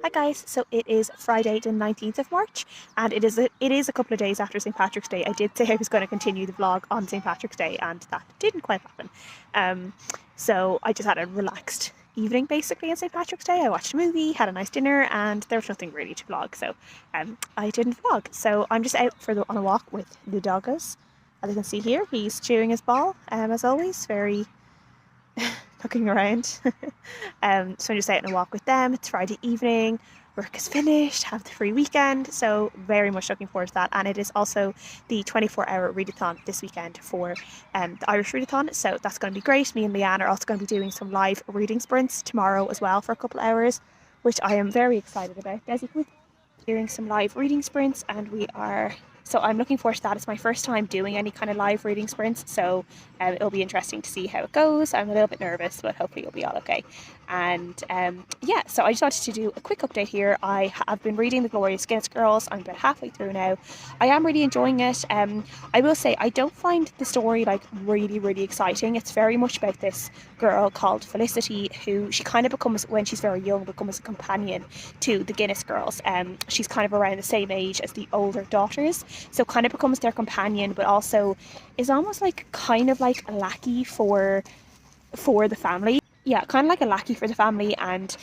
Hi guys, so it is Friday the 19th of March and it is a couple of days after St. Patrick's Day. I did say I was going to continue the vlog on St. Patrick's Day and that didn't quite happen. So I just had a relaxed evening basically on St. Patrick's Day. I watched a movie, had a nice dinner, and there was nothing really to vlog, so I didn't vlog. So I'm just out on a walk with the doggos. As you can see here, he's chewing his ball, as always, very looking around. So I'm just out on a walk with them. It's Friday evening, work is finished, have the free weekend, so very much looking forward to that. And it is also the 24-hour readathon this weekend for the Irish Readathon, so that's going to be great. Me and Leanne are also going to be doing some live reading sprints tomorrow as well for a couple of hours, which I am very excited about. Desi, come doing some live reading sprints, and so I'm looking forward to that. It's my first time doing any kind of live reading sprints, so it'll be interesting to see how it goes. I'm a little bit nervous, but hopefully it'll be all okay. And yeah, so I just wanted to do a quick update here. I have been reading The Glorious Guinness Girls. I'm about halfway through now. I am really enjoying it. I will say I don't find the story like really exciting. It's very much about this girl called Felicity, who she kind of becomes, when she's very young, becomes a companion to the Guinness Girls. She's kind of around the same age as the older daughters, so kind of becomes their companion, but also is almost like kind of like a lackey for the family. Yeah, kind of like a lackey for the family, and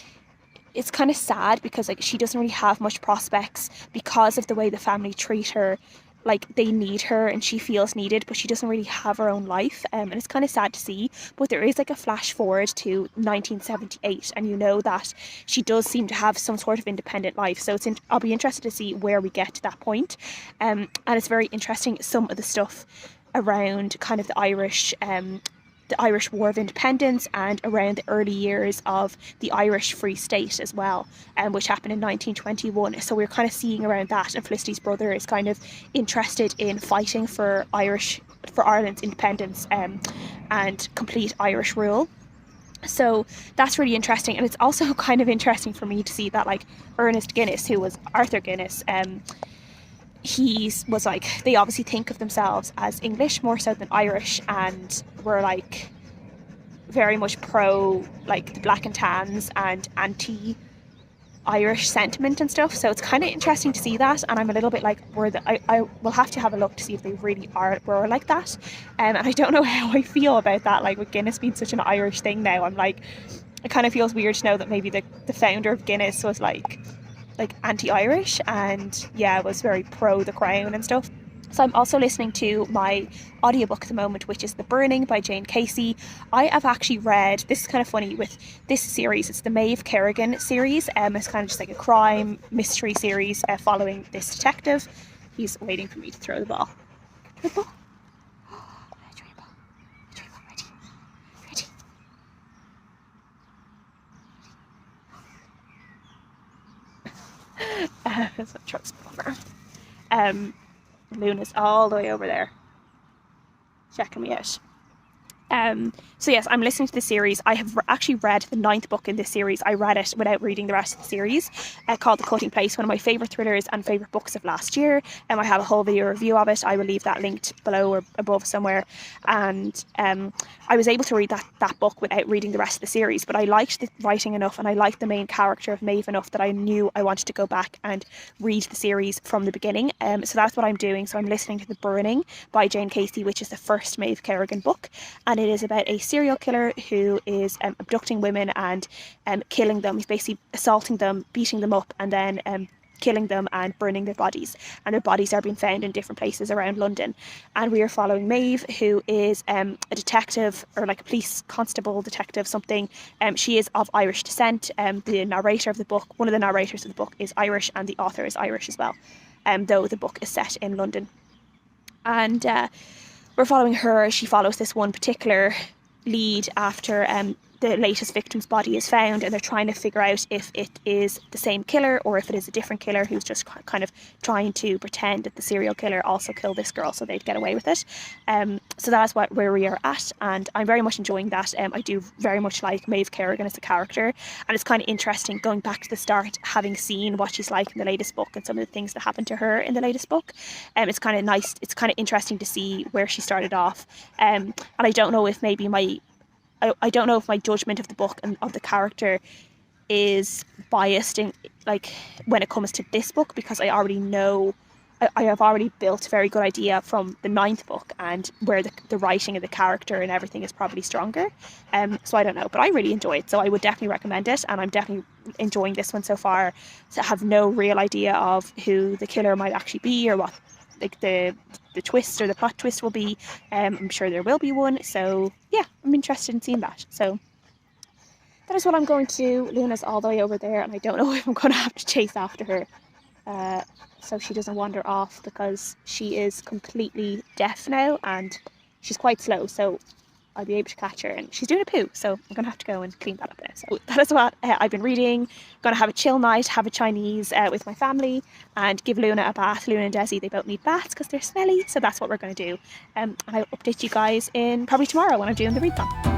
it's kind of sad because like she doesn't really have much prospects because of the way the family treat her. Like they need her and she feels needed, but she doesn't really have her own life, and it's kind of sad to see. But there is like a flash forward to 1978, and you know that she does seem to have some sort of independent life, so I'll be interested to see where we get to that point. And it's very interesting, some of the stuff around kind of the Irish War of Independence and around the early years of the Irish Free State as well, which happened in 1921. So we're kind of seeing around that, and Felicity's brother is kind of interested in fighting for Ireland's independence and complete Irish rule. So that's really interesting, and it's also kind of interesting for me to see that like Ernest Guinness, who was Arthur Guinness, he was like, they obviously think of themselves as English more so than Irish, and were like very much pro like the black and tans and anti-Irish sentiment and stuff. So it's kind of interesting to see that, and I'm a little bit like, I will have to have a look to see if they really were like that. And I don't know how I feel about that, like with Guinness being such an Irish thing now. I'm like, it kind of feels weird to know that maybe the founder of Guinness was like anti-Irish and yeah, was very pro the crown and stuff. So I'm also listening to my audiobook at the moment, which is The Burning by Jane Casey. I have actually read, this is kind of funny with this series, it's the Maeve Kerrigan series. It's kind of just like a crime mystery series following this detective. He's waiting for me to throw the ball. Throw the ball. Throw your ball. Throw your ball. Ready. So truck's over. Luna's all the way over there checking me out. So yes, I'm listening to the series. I have actually read the 9th book in this series. I read it without reading the rest of the series, called The Cutting Place, one of my favourite thrillers and favourite books of last year. I have a whole video review of it. I will leave that linked below or above somewhere. And I was able to read that book without reading the rest of the series, but I liked the writing enough and I liked the main character of Maeve enough that I knew I wanted to go back and read the series from the beginning. So that's what I'm doing. So I'm listening to The Burning by Jane Casey, which is the first Maeve Kerrigan book, and it is about a serial killer who is abducting women and killing them. He's basically assaulting them, beating them up, and then killing them and burning their bodies. And their bodies are being found in different places around London. And we are following Maeve, who is a detective, or like a police constable detective something. She is of Irish descent. The narrator of the book, one of the narrators of the book, is Irish, and the author is Irish as well, though the book is set in London. And we're following her. She follows this one particular lead after the latest victim's body is found, and they're trying to figure out if it is the same killer or if it is a different killer who's just kind of trying to pretend that the serial killer also killed this girl so they'd get away with it. So that's where we are at, and I'm very much enjoying that. I do very much like Maeve Kerrigan as a character, and it's kind of interesting going back to the start, having seen what she's like in the latest book and some of the things that happened to her in the latest book. It's kind of nice, it's kind of interesting to see where she started off, and I don't know if maybe I don't know if my judgment of the book and of the character is biased in like when it comes to this book, because I already know I have already built a very good idea from the ninth book, and where the writing of the character and everything is probably stronger. So I don't know, but I really enjoy it, so I would definitely recommend it, and I'm definitely enjoying this one so far. To have no real idea of who the killer might actually be, or what like the twist or the plot twist will be. I'm sure there will be one, so yeah, I'm interested in seeing that. So that is what I'm going to do. Luna's all the way over there, and I don't know if I'm going to have to chase after her so she doesn't wander off, because she is completely deaf now and she's quite slow, so I'll be able to catch her, and she's doing a poo, so I'm going to have to go and clean that up now. So that is what I've been reading. Going to have a chill night, have a Chinese with my family, and give Luna a bath. Luna and Desi, they both need baths because they're smelly, so that's what we're going to do. And I'll update you guys in probably tomorrow when I'm doing the readathon.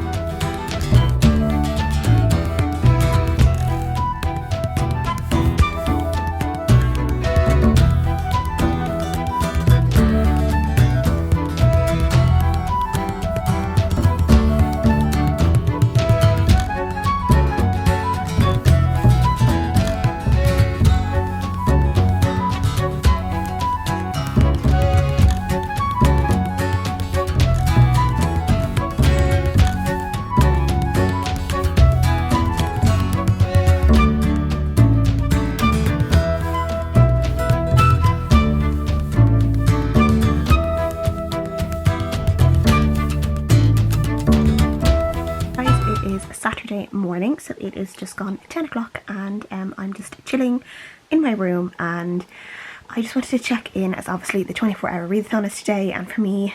Saturday morning, so it is just gone 10 o'clock, and I'm just chilling in my room, and I just wanted to check in, as obviously the 24-hour readathon is today, and for me,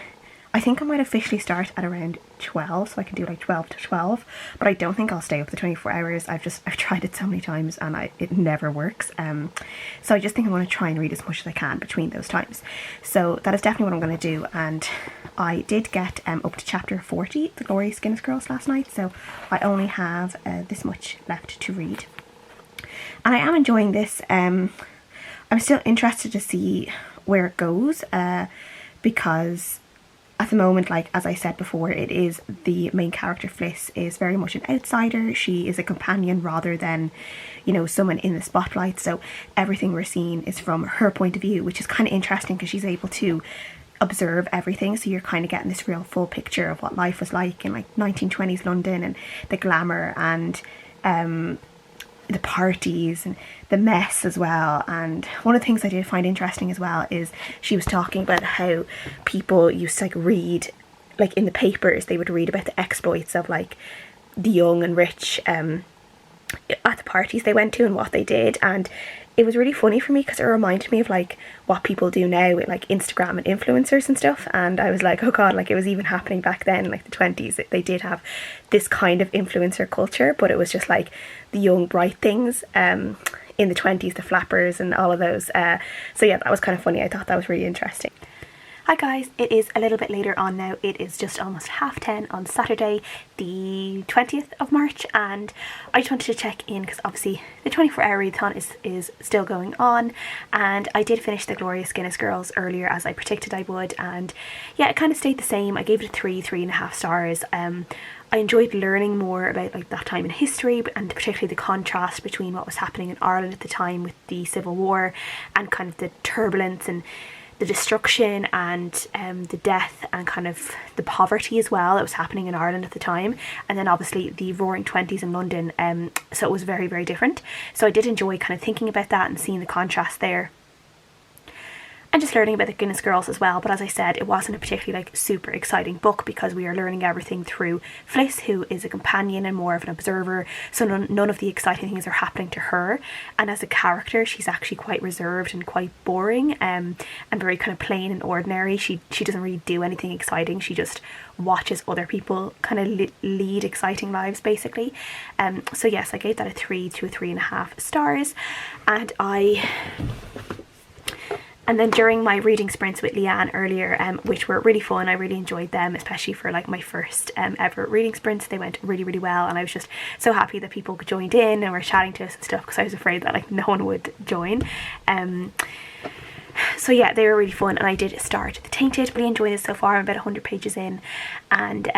I think I might officially start at around 12, so I can do like 12 to 12, but I don't think I'll stay up the 24 hours. I've tried it so many times and it never works. So I just think I'm going to try and read as much as I can between those times. So that is definitely what I'm going to do, and I did get up to chapter 40, The Glorious Guinness Girls, last night, so I only have this much left to read. And I am enjoying this. I'm still interested to see where it goes, because at the moment, like as I said before, it is the main character, Fliss, is very much an outsider. She is a companion rather than, you know, someone in the spotlight. So everything we're seeing is from her point of view, which is kind of interesting because she's able to observe everything. So you're kind of getting this real full picture of what life was like in like 1920s London, and the glamour and the parties and the mess as well. And one of the things I did find interesting as well is she was talking about how people used to like read, like in the papers they would read about the exploits of like the young and rich at the parties they went to and what they did. And it was really funny for me because it reminded me of like what people do now with like Instagram and influencers and stuff, and I was like, oh god, like it was even happening back then, like the 20s. They did have this kind of influencer culture, but it was just like the young bright things in the 20s, the flappers and all of those. So yeah, that was kind of funny. I thought that was really interesting. Hi guys, it is a little bit later on now. It is just almost 10:30 on Saturday, the 20th of March, and I just wanted to check in because obviously the 24-hour readathon is still going on, and I did finish The Glorious Guinness Girls earlier as I predicted I would, and yeah, it kind of stayed the same. I gave it a 3.5 stars. I enjoyed learning more about like that time in history, and particularly the contrast between what was happening in Ireland at the time with the Civil War and kind of the turbulence and the destruction and the death and kind of the poverty as well that was happening in Ireland at the time, and then obviously the roaring 20s in London, so it was very, very different. So I did enjoy kind of thinking about that and seeing the contrast there, and just learning about the Guinness Girls as well. But as I said, it wasn't a particularly like super exciting book because we are learning everything through Fliss, who is a companion and more of an observer, so none of the exciting things are happening to her. And as a character, she's actually quite reserved and quite boring, and very kind of plain and ordinary. She doesn't really do anything exciting. She just watches other people kind of lead exciting lives, basically. So yes, I gave that a 3 to 3.5 stars, and then during my reading sprints with Leanne earlier, which were really fun, I really enjoyed them, especially for like my first ever reading sprints. They went really, really well, and I was just so happy that people joined in and were chatting to us and stuff, because I was afraid that like no one would join. So yeah, they were really fun, and I did start the Tainted. Really enjoying this so far. I'm about 100 pages in, and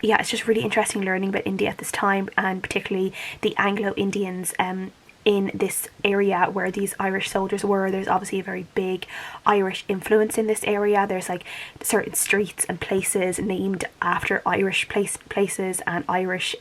yeah, it's just really interesting learning about India at this time, and particularly the Anglo-Indians in this area where these Irish soldiers were. There's obviously a very big Irish influence in this area. There's like certain streets and places named after Irish places and Irish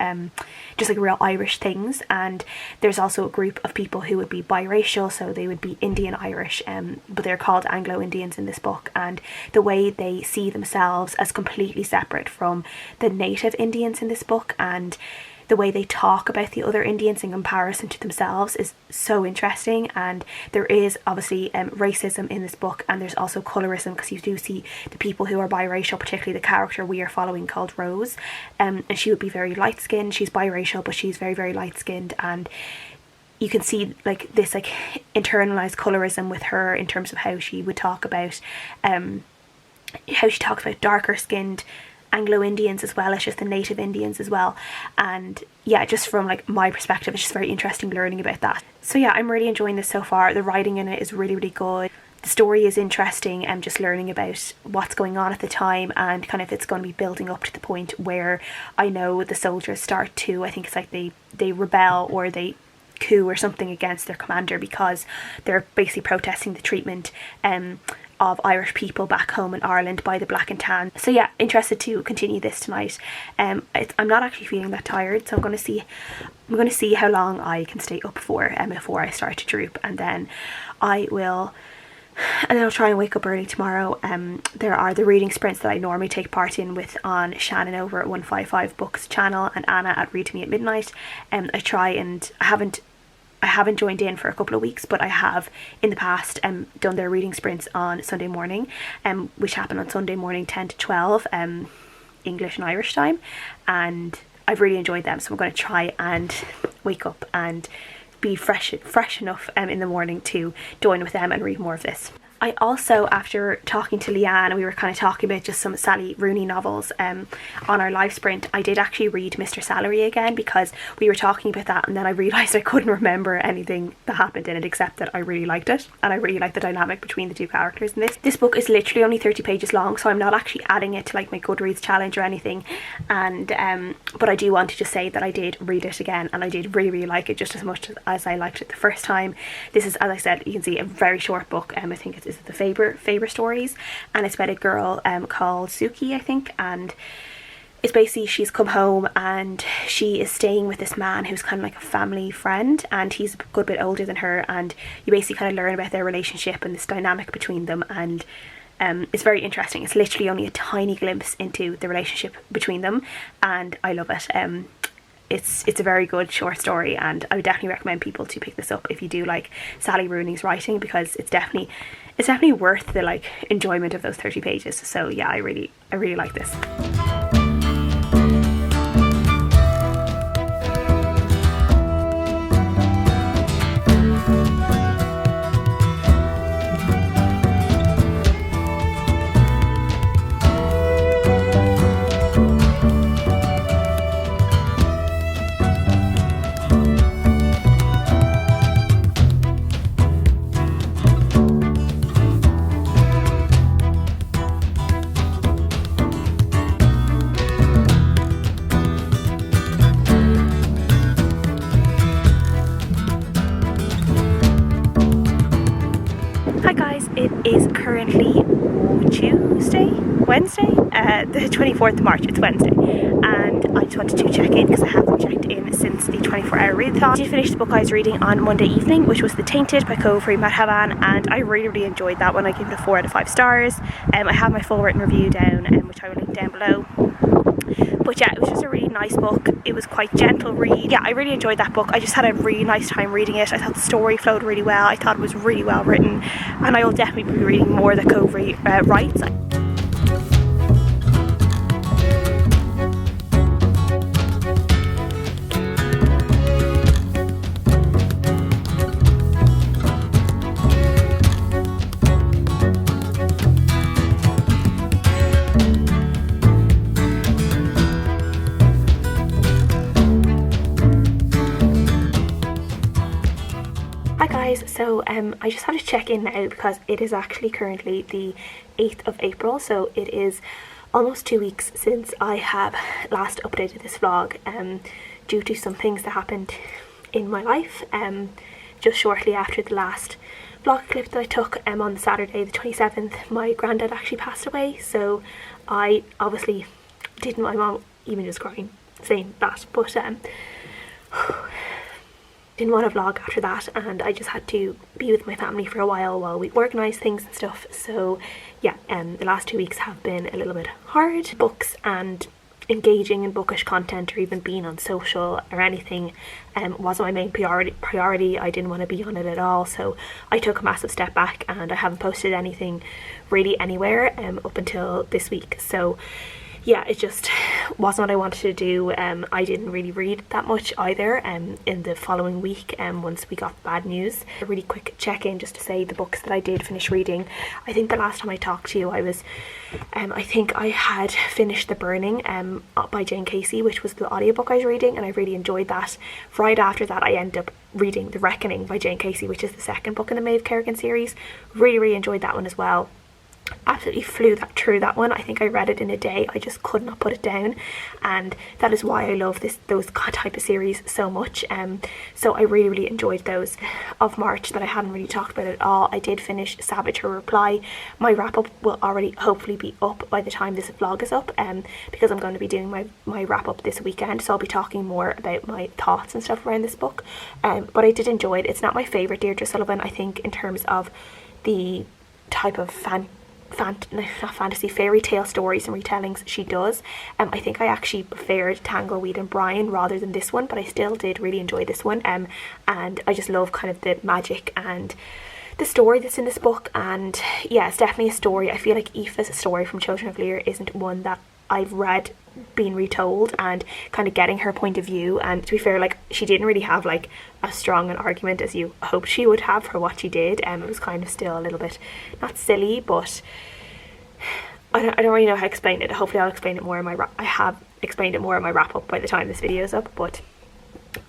just like real Irish things. And there's also a group of people who would be biracial, so they would be Indian Irish, but they're called Anglo-Indians in this book, and the way they see themselves as completely separate from the native Indians in this book, and the way they talk about the other Indians in comparison to themselves is so interesting. And there is obviously racism in this book, and there's also colorism, because you do see the people who are biracial, particularly the character we are following called Rose, and she would be very light skinned. She's biracial, but she's very, very light skinned, and you can see like this like internalized colorism with her in terms of how she would talk about darker skinned Anglo-Indians as well as just the native Indians as well. And yeah, just from like my perspective, it's just very interesting learning about that. So yeah, I'm really enjoying this so far. The writing in it is really, really good. The story is interesting, and just learning about what's going on at the time, and kind of it's going to be building up to the point where I know the soldiers start to, I think it's like they rebel or they coup or something against their commander, because they're basically protesting the treatment of Irish people back home in Ireland by the Black and Tan. So yeah, interested to continue this tonight. I'm not actually feeling that tired, so I'm going to see how long I can stay up for before I start to droop, and then I'll try and wake up early tomorrow. There are the reading sprints that I normally take part in with on Shannon over at 155 Books channel and Anna at Read to Me at Midnight. I haven't joined in for a couple of weeks, but I have in the past done their reading sprints on Sunday morning, which happen on Sunday morning 10 to 12 English and Irish time, and I've really enjoyed them. So I'm going to try and wake up and be fresh enough in the morning to join with them and read more of this. I also, after talking to Leanne, we were kind of talking about just some Sally Rooney novels on our live sprint. I did actually read Mr. Salary again, because we were talking about that, and then I realised I couldn't remember anything that happened in it except that I really liked it, and I really liked the dynamic between the two characters in this. This book is literally only 30 pages long, so I'm not actually adding it to like my Goodreads challenge or anything, and but I do want to just say that I did read it again, and I did really, really like it just as much as I liked it the first time. This is, as I said, you can see, a very short book. I think it's the Faber stories, and it's about a girl called Suki, I think, and it's basically she's come home and she is staying with this man who's kind of like a family friend, and he's a good bit older than her, and you basically kind of learn about their relationship and this dynamic between them, and it's very interesting. It's literally only a tiny glimpse into the relationship between them, and I love it. It's a very good short story, and I would definitely recommend people to pick this up if you do like Sally Rooney's writing, because it's definitely worth the like enjoyment of those 30 pages. So yeah, I really like this. Wednesday, the 24th of March. It's Wednesday, and I just wanted to check in because I haven't checked in since the 24-hour readathon. I did finish the book I was reading on Monday evening, which was The Tainted by Cauvery, Madhavan, and I really enjoyed that one. I gave it a 4 out of 5 stars. I have my full written review down, which I will link down below. But yeah, it was just a really nice book. It was quite gentle read. Yeah, I really enjoyed that book. I just had a really nice time reading it. I thought the story flowed really well. I thought it was really well written, and I will definitely be reading more that Cauvery writes. So I just have to check in now because it is actually currently the 8th of April, so it is almost 2 weeks since I have last updated this vlog, due to some things that happened in my life. Just shortly after the last vlog clip that I took on Saturday the 27th, my granddad actually passed away, so I obviously didn't, my mom even just crying saying that, but didn't want to vlog after that, and I just had to be with my family for a while we organised things and stuff. So yeah, the last 2 weeks have been a little bit hard. Books and engaging in bookish content or even being on social or anything wasn't my main priority. I didn't want to be on it at all, so I took a massive step back and I haven't posted anything really anywhere up until this week. So yeah, it just wasn't what I wanted to do. I didn't really read that much either in the following week once we got bad news. A really quick check-in just to say the books that I did finish reading. I think the last time I talked to you I was I think I had finished The Burning by Jane Casey, which was the audiobook I was reading, and I really enjoyed that. Right after that I ended up reading The Reckoning by Jane Casey, which is the second book in the Maeve Kerrigan series. Really enjoyed that one as well. Absolutely flew through that one. I think I read it in a day. I just could not put it down, and that is why I love those type of series so much. So I really enjoyed those. Of March that I hadn't really talked about at all, I did finish Savage Her Reply. My wrap up will already hopefully be up by the time this vlog is up, because I'm going to be doing my wrap up this weekend, so I'll be talking more about my thoughts and stuff around this book. But I did enjoy it. It's not my favourite Deirdre Sullivan, I think, in terms of the type of not fantasy, fairy tale stories and retellings she does. I think I actually preferred Tangleweed and Brian rather than this one, but I still did really enjoy this one, and I just love kind of the magic and the story that's in this book. And yeah, it's definitely a story. I feel like Aoife's story from Children of Lear isn't one that I've read being retold and kind of getting her point of view. And to be fair, like, she didn't really have like as strong an argument as you hoped she would have for what she did. It was kind of still a little bit, not silly, but I don't really know how to explain it. Hopefully I'll explain it more in my I have explained it more in my wrap up by the time this video is up, but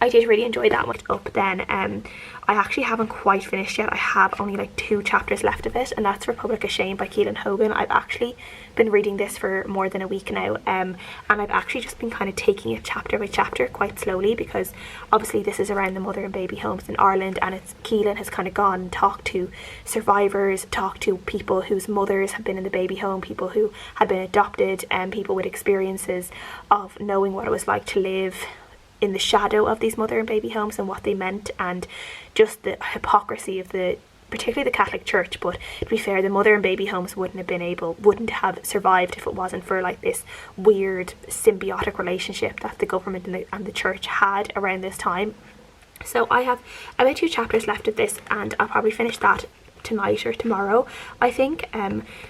I did really enjoy that much up. Then I actually haven't quite finished yet. I have only like 2 chapters left of it, and that's Republic of Shame by Caelainn Hogan. I've actually been reading this for more than a week now, and I've actually just been kind of taking it chapter by chapter quite slowly, because obviously this is around the mother and baby homes in Ireland, and Caelainn has kind of gone and talked to survivors, talked to people whose mothers have been in the baby home, people who had been adopted, and people with experiences of knowing what it was like to live in the shadow of these mother and baby homes and what they meant, and just the hypocrisy of particularly the Catholic Church. But to be fair, the mother and baby homes wouldn't have survived if it wasn't for like this weird symbiotic relationship that the government and the church had around this time. So I have about 2 chapters left of this, and I'll probably finish that tonight or tomorrow, I think.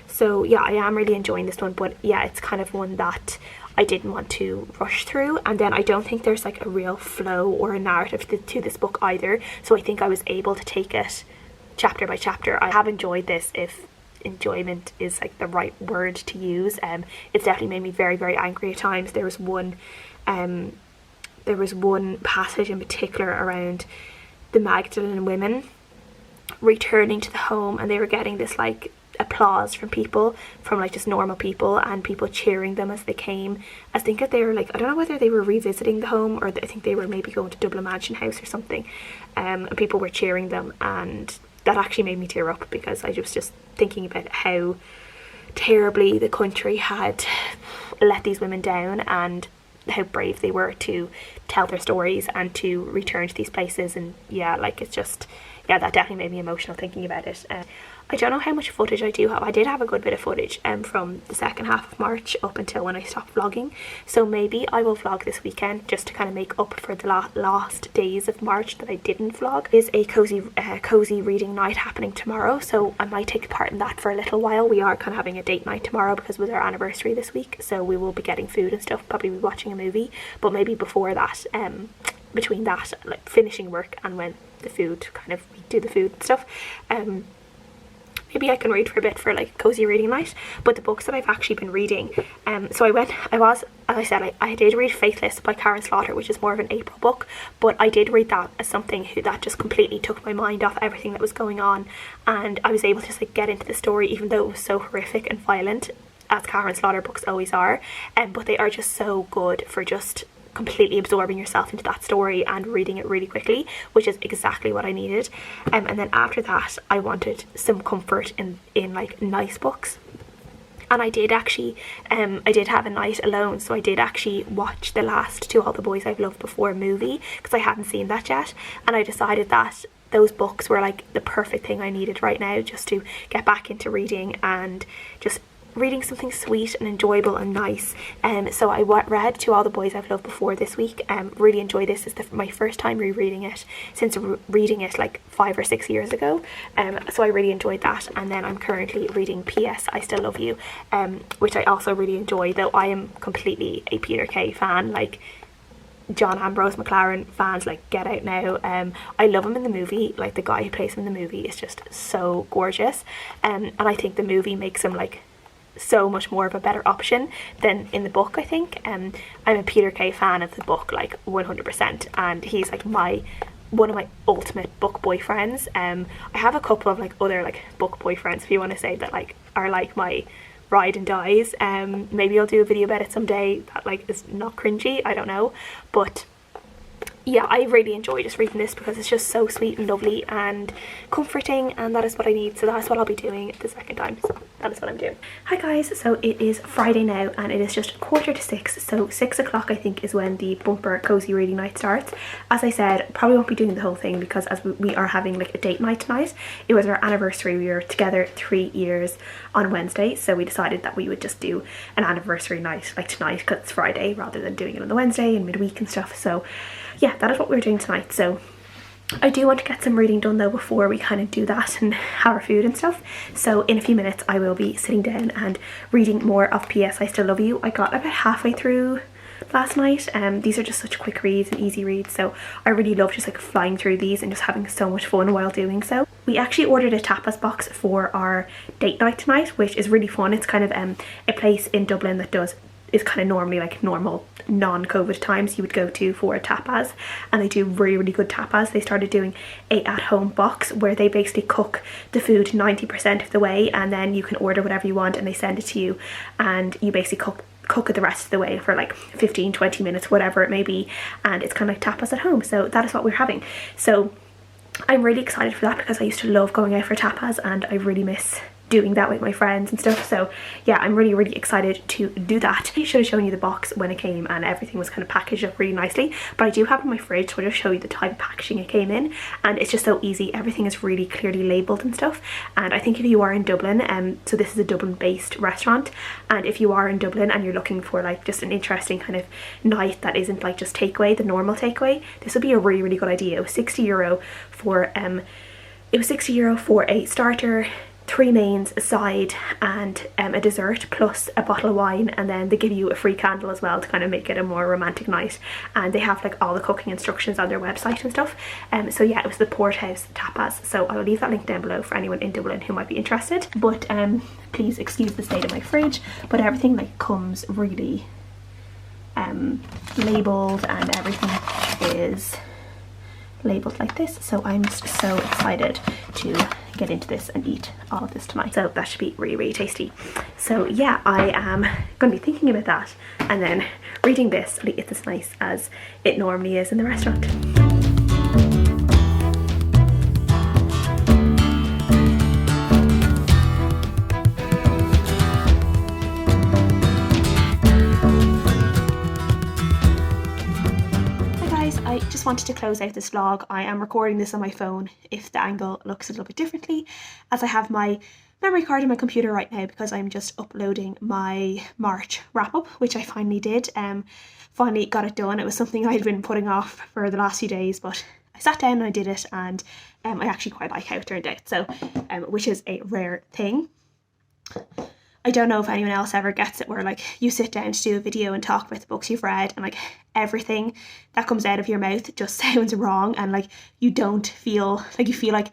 So yeah, I am really enjoying this one, but yeah, it's kind of one that I didn't want to rush through, and then I don't think there's like a real flow or a narrative to this book either, so I think I was able to take it chapter by chapter. I have enjoyed this, if enjoyment is like the right word to use. It's definitely made me very angry at times. There was one passage in particular around the Magdalene women returning to the home, and they were getting this like applause from people, from like just normal people, and people cheering them as they came. I think that they were like, I don't know whether they were revisiting the home, or I think they were maybe going to Dublin Mansion House or something, and people were cheering them, and that actually made me tear up, because I was just thinking about how terribly the country had let these women down, and how brave they were to tell their stories and to return to these places. And yeah, like, it's just, yeah, that definitely made me emotional thinking about it. I don't know how much footage I do have. I did have a good bit of footage from the second half of March up until when I stopped vlogging, so maybe I will vlog this weekend just to kind of make up for the last days of March that I didn't vlog. There is a cozy reading night happening tomorrow, so I might take part in that for a little while. We are kind of having a date night tomorrow because it was our anniversary this week, so we will be getting food and stuff, probably be watching a movie, but maybe before that, between that, like finishing work and when the food, kind of, we do the food and stuff, maybe I can read for a bit for like cozy reading night. But the books that I've actually been reading, so as I said, I did read Faithless by Karen Slaughter, which is more of an April book, but I did read that as something that just completely took my mind off everything that was going on, and I was able to just like get into the story, even though it was so horrific and violent, as Karen Slaughter books always are, but they are just so good for just completely absorbing yourself into that story and reading it really quickly, which is exactly what I needed. And then after that, I wanted some comfort in like nice books. And I did actually, I did have a night alone, so I did actually watch the last To All the Boys I've Loved Before movie, because I hadn't seen that yet, and I decided that those books were like the perfect thing I needed right now, just to get back into reading and just reading something sweet and enjoyable and nice. So I read To All the Boys I've Loved Before this week. Really enjoy this. It's my first time rereading it since reading it like 5 or 6 years ago. So I really enjoyed that. And then I'm currently reading P.S. I Still Love You, which I also really enjoy, though I am completely a Peter Kay fan. Like, John Ambrose McLaren fans, like, get out now. I love him in the movie. Like, the guy who plays him in the movie is just so gorgeous, and I think the movie makes him like so much more of a better option than in the book, I think. I'm a Peter Kay fan of the book, like 100%, and he's like one of my ultimate book boyfriends. I have a couple of like other like book boyfriends, if you want to say that, like are like my ride and dies. Maybe I'll do a video about it someday that like is not cringy, I don't know, but yeah, I really enjoy just reading this because it's just so sweet and lovely and comforting, and that is what I need, so that's what I'll be doing the second time. So that is what I'm doing. Hi guys, so it is Friday now and it is just 5:45, so 6 o'clock I think is when the bumper cozy reading night starts. As I said, probably won't be doing the whole thing because as we are having like a date night tonight. It was our anniversary. We were together 3 years on Wednesday, so we decided that we would just do an anniversary night like tonight because it's Friday, rather than doing it on the Wednesday and midweek and stuff. So yeah, that is what we're doing tonight. So I do want to get some reading done though before we kind of do that and have our food and stuff. So in a few minutes I will be sitting down and reading more of P.S. I Still Love You. I got about halfway through last night. These are just such quick reads and easy reads, so I really love just like flying through these and just having so much fun while doing so. We actually ordered a tapas box for our date night tonight, which is really fun. It's kind of a place in Dublin that is kind of normally like normal non-COVID times you would go to for tapas, and they do really, really good tapas. They started doing a at-home box where they basically cook the food 90% of the way, and then you can order whatever you want and they send it to you, and you basically cook it the rest of the way for like 15-20 minutes, whatever it may be, and it's kind of like tapas at home. So that is what we're having. So I'm really excited for that because I used to love going out for tapas and I really miss doing that with my friends and stuff. So yeah, I'm really, really excited to do that. I should have shown you the box when it came and everything was kind of packaged up really nicely, but I do have it in my fridge, so I'll just show you the type of packaging it came in, and it's just so easy. Everything is really clearly labelled and stuff. And I think if you are in Dublin, so this is a Dublin based restaurant, and if you are in Dublin and you're looking for like just an interesting kind of night that isn't like just takeaway, the normal takeaway, this would be a really, really good idea. It was €60 for a starter, 3 mains, a side, and a dessert plus a bottle of wine, and then they give you a free candle as well to kind of make it a more romantic night. And they have like all the cooking instructions on their website and stuff. So yeah, it was the Porthouse tapas, so I will leave that link down below for anyone in Dublin who might be interested. But please excuse the state of my fridge, but everything like comes really labelled, and everything is labelled like this, so I'm just so excited to get into this and eat all of this tonight. So that should be really, really tasty. So yeah, I am going to be thinking about that and then reading this. It's as nice as it normally is in the restaurant. I just wanted to close out this vlog. I am recording this on my phone if the angle looks a little bit differently, as I have my memory card in my computer right now because I'm just uploading my March wrap up, which I finally did. Finally got it done. It was something I'd been putting off for the last few days, but I sat down and I did it, and I actually quite like how it turned out, so which is a rare thing. I don't know if anyone else ever gets it where like you sit down to do a video and talk about the books you've read, and like everything that comes out of your mouth just sounds wrong, and like you don't feel like, you feel like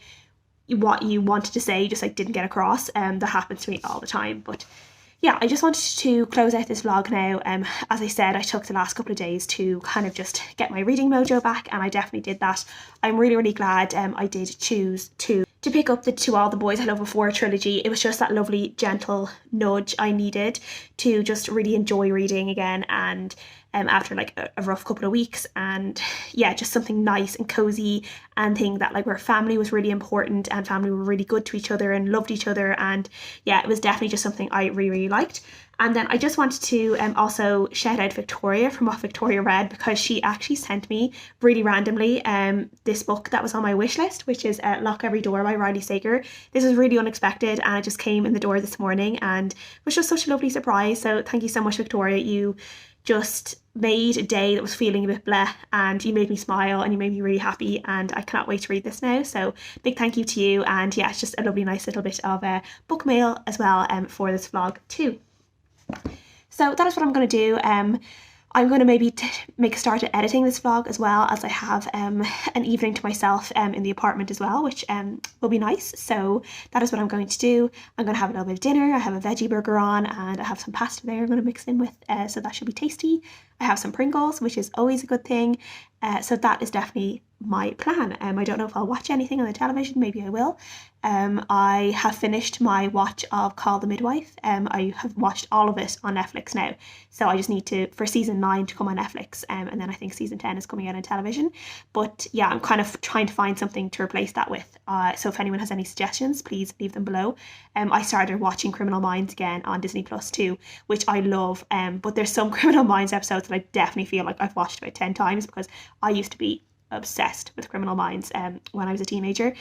what you wanted to say just like didn't get across. That happens to me all the time. But yeah, I just wanted to close out this vlog now. As I said, I took the last couple of days to kind of just get my reading mojo back, and I definitely did that. I'm really, really glad I did choose to pick up the To All the Boys I Love Before trilogy. It was just that lovely, gentle nudge I needed to just really enjoy reading again, and after like a rough couple of weeks, and yeah, just something nice and cozy, and think that like where family was really important and family were really good to each other and loved each other. And yeah, it was definitely just something I really, really liked. And then I just wanted to also shout out Victoria from What Victoria Read, because she actually sent me really randomly this book that was on my wish list, which is Lock Every Door by Riley Sager. This was really unexpected, and it just came in the door this morning and was just such a lovely surprise. So thank you so much, Victoria. You just made a day that was feeling a bit bleh, and you made me smile and you made me really happy, and I cannot wait to read this now. So big thank you to you. And yeah, it's just a lovely nice little bit of book mail as well for this vlog too. So that is what I'm going to do. I'm going to maybe make a start at editing this vlog, as well as I have an evening to myself in the apartment as well, which will be nice. So that is what I'm going to do. I'm going to have a little bit of dinner. I have a veggie burger on, and I have some pasta there I'm going to mix in with, so that should be tasty. I have some Pringles, which is always a good thing. So that is definitely my plan. I don't know if I'll watch anything on the television. Maybe I will. I have finished my watch of Call the Midwife. I have watched all of it on Netflix now, so I just need to for season 9 to come on Netflix, and then I think season 10 is coming out on television. But yeah, I'm kind of trying to find something to replace that with, so if anyone has any suggestions, please leave them below. I started watching Criminal Minds again on Disney Plus too, which I love, but there's some Criminal Minds episodes that I definitely feel like I've watched about 10 times, because I used to be obsessed with Criminal Minds when I was a teenager.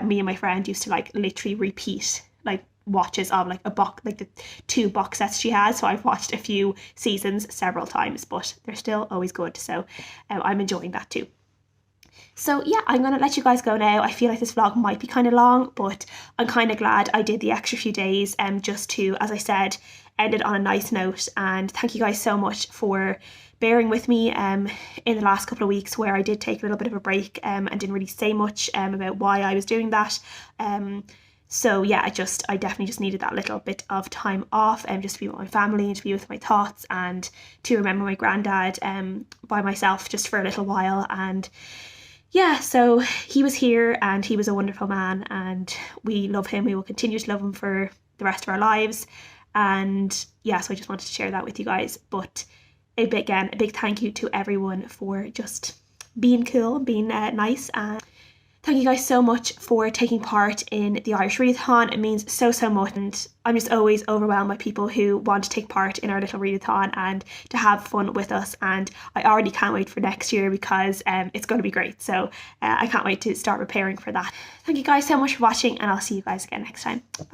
Me and my friend used to like literally repeat like watches of like a box, like the 2 box sets she has. So I've watched a few seasons several times, but they're still always good. So I'm enjoying that too. So yeah, I'm going to let you guys go now. I feel like this vlog might be kind of long, but I'm kind of glad I did the extra few days just to, as I said, end it on a nice note. And thank you guys so much for bearing with me in the last couple of weeks, where I did take a little bit of a break and didn't really say much about why I was doing that. So yeah, I definitely just needed that little bit of time off, just to be with my family and to be with my thoughts, and to remember my granddad by myself just for a little while. And yeah, so he was here, and he was a wonderful man, and we love him. We will continue to love him for the rest of our lives. And yeah, so I just wanted to share that with you guys. But a big thank you to everyone for just being cool, being nice, and thank you guys so much for taking part in the Irish Readathon. It means so much, and I'm just always overwhelmed by people who want to take part in our little Readathon and to have fun with us. And I already can't wait for next year, because it's going to be great. So I can't wait to start preparing for that. Thank you guys so much for watching, and I'll see you guys again next time. Bye.